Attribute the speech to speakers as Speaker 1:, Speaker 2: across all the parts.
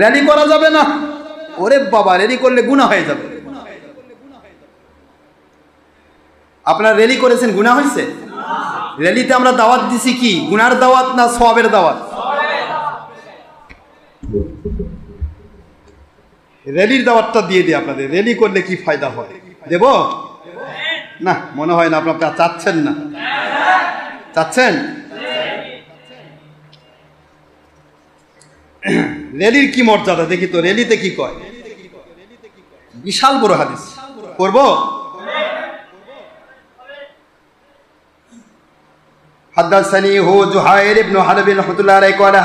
Speaker 1: Rally করা যাবে না। ওরে বাবা, র্যালি করলে গুনাহ হয়ে যাবে। আপনারা র্যালি করেছেন, গুনাহ হয়েছে? র্যালিতে আমরা দাওয়াত দিছি কি, গুনার দাওয়াত না সওয়াবের দাওয়াত? র্যালির দাওয়াতটা দিয়ে দিই আপনাদের। র্যালি করলে কি ফায়দা হয় দেব না? মনে হয় না আপনারা চাচ্ছেন না। চাচ্ছেন? র্যালির কি মর্যাদা দেখি তো, র্যালিতে কি কয়? বিশাল বড় হাদিস পড়বো। حدثني هو زهير بن حرب رحمة الله عليه قال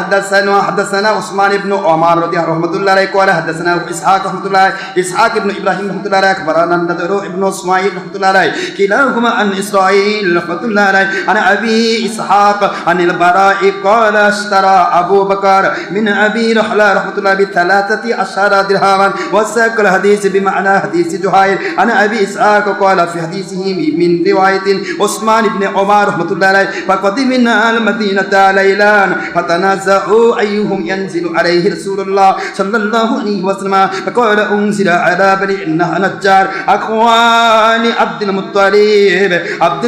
Speaker 1: حدثنا عثمان بن عمر رحمة الله عليه قال حدثنا إسحاق رحمة الله إسحاق بن إبراهيم رحمة الله عليه أخبرنا النضر بن إسماعيل رحمة الله عليه كلاهما عن إسرائيل رحمة الله عليه عن أبي إسحاق عن البراء قال اشترى أبو بكر من أبي رحلة رحمة الله ب13 درهما وساق الحديث بمعنى حديث زهير عن أبي إسحاق قال في حديثه من رواية عثمان بن عمر رحمة الله عليه فقدمنا المدينة ليلا فتنازعوا أيهم ينزل عليه رسول الله صلى الله عليه وسلم فقال أنزل على بني النجار أخوان عبد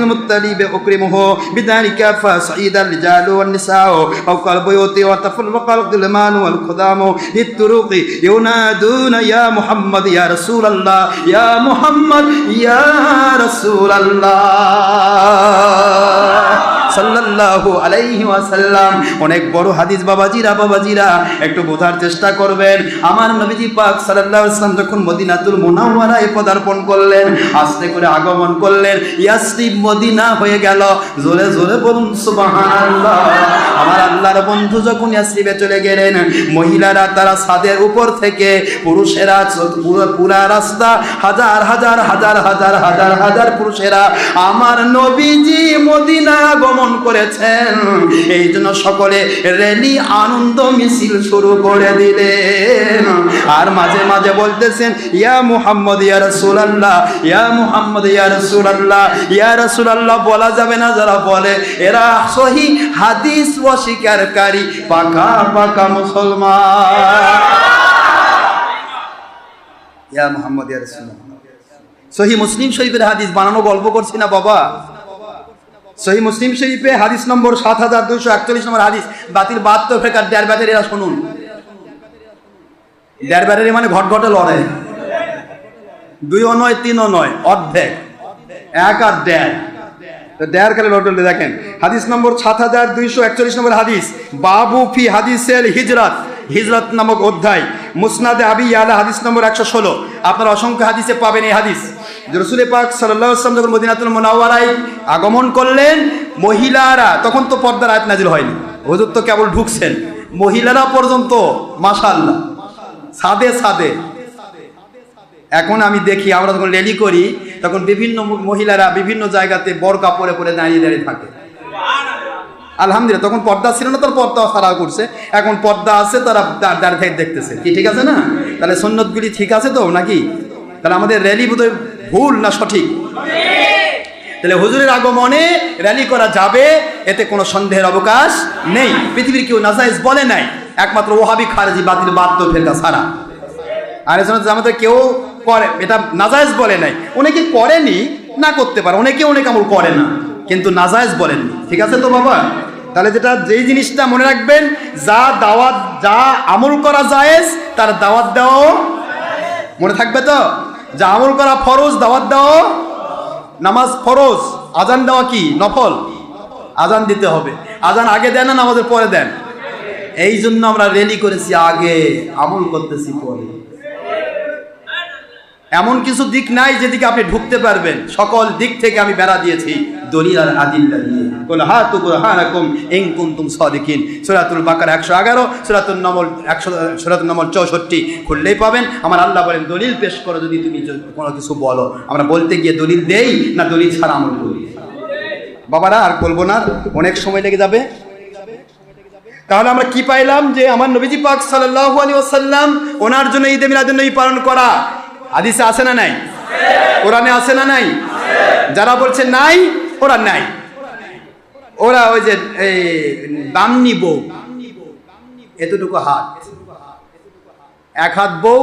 Speaker 1: المطلب أكرمه بذلك فصعد الرجال والنساء فوق البيوت وتفرق الغلمان والخدام للطرق ينادون يا محمد يا رسول الله يا محمد يا رسول الله সাল্লাল্লাহু আলাইহি ওয়াসাল্লাম। অনেক বড় হাদিস বাবাজিরা, একটু বোঝার চেষ্টা করবেন। আমার নবীজি পাক সাল্লাল্লাহু আলাইহি ওয়াসাল্লাম যখন মদিনাতুল মুনাওয়ারায় পদার্পণ করলেন, আস্তে করে আগমন করলেন, ইয়াসরিব মদিনা হয়ে গেল। জোরে জোরে বলুন সুবহানাল্লাহ। আমার আল্লাহর বন্ধু যখন ইয়াসরিবে চলে গেলেন, মহিলারা তারা ছাদের উপর থেকে, পুরুষেরা পুরা রাস্তা, হাজার হাজার হাজার হাজার হাজার হাজার পুরুষেরা আমার নবীজি মদিনা আগমন করেছেন, এই জন্য সকলে র্যালি আনন্দ মিছিল শুরু করে দিলেন। আর মাঝে মাঝে বলতেছেন ইয়া মুহাম্মদ ইয়া রাসূলুল্লাহ, ইয়া মুহাম্মদ ইয়া রাসূলুল্লাহ, ইয়া রাসূলুল্লাহ বলা যাবে না। যারা বলে এরা সহিহ হাদিস অস্বীকারী পাকা পাকা মুসলমান। ইয়া মুহাম্মদ ইয়া রাসূলুল্লাহ। সহিহ মুসলিম শরীফের হাদিস বানানো গল্প করছি না বাবা। সহিহ মুসলিম শরীফে হাদিস নম্বর 7241 নম্বর হাদিস, বাতিল 72 ফেকার দেড় ব্যাটারি। এরা শুনুন, দেড় ব্যাটারি মানে ঘটঘটে লড়ে, 2ও নয় 3ও নয়, অর্ধেক, 1 আর 1.5, দেড় কালে লড়ে। দেখেন হাদিস নম্বর 7241 নম্বর হাদিস, বাবু ফি হাদিসের হিজরত নামক অধ্যায়, মুসনাদে আবি ইয়ালা হাদিস নম্বর 116। আপনারা অসংখ্য হাদিসে পাবেন এই হাদিস। রাসূল পাক সাল্লাল্লাহু আলাইহি ওয়াসাল্লাম যখন মদিনাতুল মুনাওয়ারায় আগমন করলেন, মহিলারা, তখন তো পর্দার আয়াত নাজিল হয়নি, হুজুর তো কেবল ঢুকছেন, মহিলারা পর্যন্ত মাশাআল্লাহ সাদে। এখন আমি দেখি, আমরা যখন র্যালি করি তখন বিভিন্ন মহিলারা বিভিন্ন জায়গাতে বোরকা পরে পরে দাঁড়িয়ে থাকে। আলহামদুলিল্লাহ, তখন পর্দা ছিল না, তার পর্দা সারা করছে, এখন পর্দা আছে, তারা দাঁড়িয়ে থেকে দেখতেছে। কি ঠিক আছে না? তাহলে সুন্নতগুলি ঠিক আছে তো নাকি? তাহলে আমাদের র্যালি বোধহয় ভুল না সঠিক? তাহলে হুজুরের আগমনে র্যালি করা যাবে, এতে কোনো সন্দেহের অবকাশ নেই। পৃথিবীর কেউ নাজায়েজ বলে নাই, একমাত্র ওহাবি খারেজি বাতিল 72 ফেরকা ছাড়া। আর এজন্য আমাদের কেউ করে এটা নাজায়েজ বলে নাই। অনেকে করেনি, না করতে পারে, অনেকে অনেক আমল করে না, কিন্তু নাজায়েজ বলেননি। ঠিক আছে তো বাবা? তাহলে যেই জিনিসটা মনে রাখবেন, যা দাওয়াত, যা আমল করা জায়েজ, তার দাওয়াত দেওয়াও মনে থাকবে তো। যা আমল করা ফরজ, দাওয়াত দেওয়া, নামাজ ফরজ, আজান দেওয়া কি নফল, আজান দিতে হবে। আজান আগে দেন না নামাজের পরে দেন? এই জন্য আমরা র্যালি করেছি আগে, আমল করতেছি পরে। এমন কিছু দিক নাই যেদিকে আপনি ঢুকতে পারবেন, সকল দিক থেকে আমি বেড়া দিয়েছি দলিল আর আদিল্লা দিয়ে। কুল হাতু বুরহানাকুম ইন কুনতুম সাদিকিন, সূরাতুল বাকারা 111, সূরাতুন নামল 64 খুললেই পাবেন। আমার আল্লাহ বলেন দলিল পেশ করো যদি তুমি কোনো কিছু বলো। আমরা বলতে গিয়ে দলিল দেই না দলিল ছাড়া আমল করি? বাবারা আর বলবো না, অনেক সময় লেগে যাবে। তাহলে আমরা কি পাইলাম? যে আমার নবীজি পাক সাল্লাল্লাহু আলাইহি ওয়াসাল্লাম, ওনার জন্য ঈদে মিলাদুন নবী পালন করা হাদিসে আছে না নাই? কোরআনে আছে না নাই? যারা বলছে নাই, ওরা নাই, ওরা ওই যে দাম নিব এতটুকু হাত, এক হাত বউ,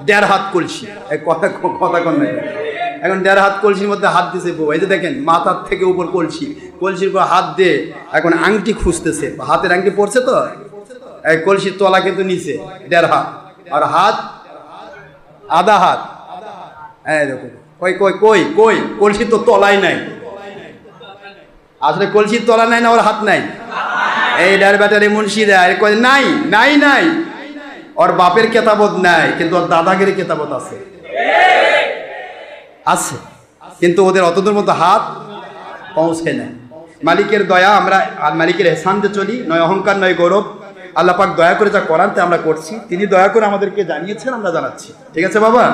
Speaker 1: 1.5 হাত কলসি। কথা কথা কন নাই। এখন 1.5 হাত কলসির মধ্যে হাত দিছে বউ। এই যে দেখেন মাথার থেকে উপর কলসি, কলসির উপর হাত দিয়ে এখন আংটি খুঁজতেছে, হাতের আংটি পড়ছে তো, এই কলসির তলা কিন্তু নিচে 1.5 হাত, আর হাত আধা হাত। এরকম কই কই কই কই কলসির তো তলাই নাই। আসলে কলসির তলা নাই না ওর হাত নাই? এই ডার ব্যাটারি মুন্সিরা কয় নাই নাই নাই, ওর বাপের কেতাবত নাই কিন্তু ওর দাদাগিরি কেতাবত আছে, আছে কিন্তু ওদের অতদূর মতো হাত পৌঁছে নাই। মালিকের দয়া, আমরা আর মালিকের এহসানতে চলি, নয় অহংকার নয় গৌরব। আল্লাহ পাক দয়া করে যা করান তা আমরা করছি, তিনি দয়া করে আমাদেরকে জানিয়েছেন, আমরা জানাচ্ছি। ঠিক আছে বাবা?